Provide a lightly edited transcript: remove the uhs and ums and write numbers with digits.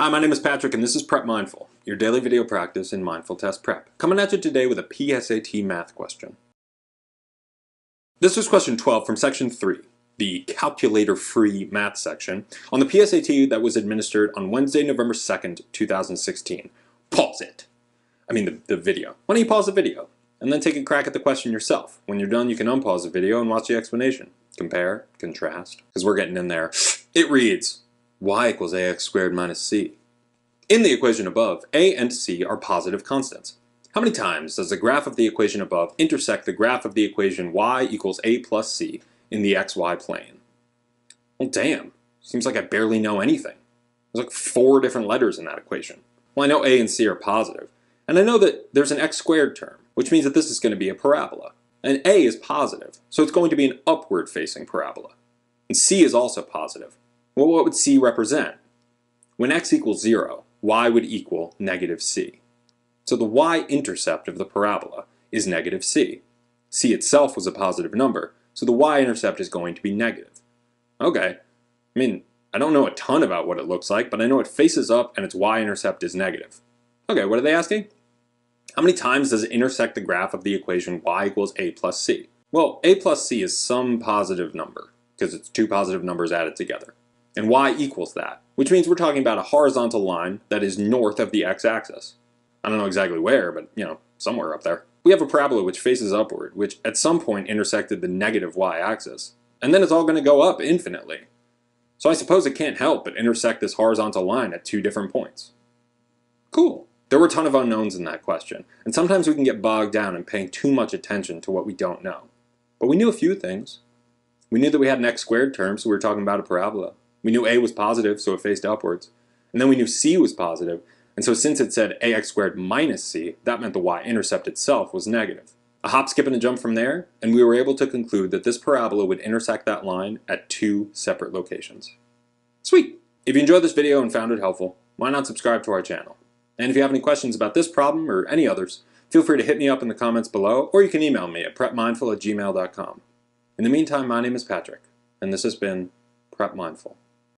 Hi, my name is Patrick and this is Prep Mindful, your daily video practice in mindful test prep. Coming at you today with a PSAT math question. This was question 12 from section 3, the calculator-free math section, on the PSAT that was administered on Wednesday, November 2nd, 2016. Pause it. I mean the video. Why don't you pause the video and then take a crack at the question yourself. When you're done, you can unpause the video and watch the explanation. Compare, contrast, because we're getting in there. It reads, y equals ax squared minus c. In the equation above, a and c are positive constants. How many times does the graph of the equation above intersect the graph of the equation y equals a plus c in the xy plane? Well, damn. Seems like I barely know anything. There's like 4 different letters in that equation. Well, I know a and c are positive, and I know that there's an x squared term, which means that this is going to be a parabola. And a is positive, so it's going to be an upward-facing parabola. And c is also positive. Well, what would c represent? When x equals 0, y would equal negative c. So the y-intercept of the parabola is negative c. C itself was a positive number, so the y-intercept is going to be negative. Okay, I mean, I don't know a ton about what it looks like, but I know it faces up and its y-intercept is negative. Okay, what are they asking? How many times does it intersect the graph of the equation y equals a plus c? Well, a plus c is some positive number, because it's 2 positive numbers added together. And y equals that, which means we're talking about a horizontal line that is north of the x-axis. I don't know exactly where, but, somewhere up there. We have a parabola which faces upward, which at some point intersected the negative y-axis. And then it's all going to go up infinitely. So I suppose it can't help but intersect this horizontal line at 2 different points. Cool. There were a ton of unknowns in that question, and sometimes we can get bogged down in paying too much attention to what we don't know. But we knew a few things. We knew that we had an x squared term, so we were talking about a parabola. We knew a was positive, so it faced upwards. And then we knew c was positive, and so since it said ax squared minus c, that meant the y-intercept itself was negative. A hop, skip, and a jump from there, and we were able to conclude that this parabola would intersect that line at 2 separate locations. Sweet! If you enjoyed this video and found it helpful, why not subscribe to our channel? And if you have any questions about this problem or any others, feel free to hit me up in the comments below, or you can email me at prepmindful@gmail.com. In the meantime, my name is Patrick, and this has been Prep Mindful.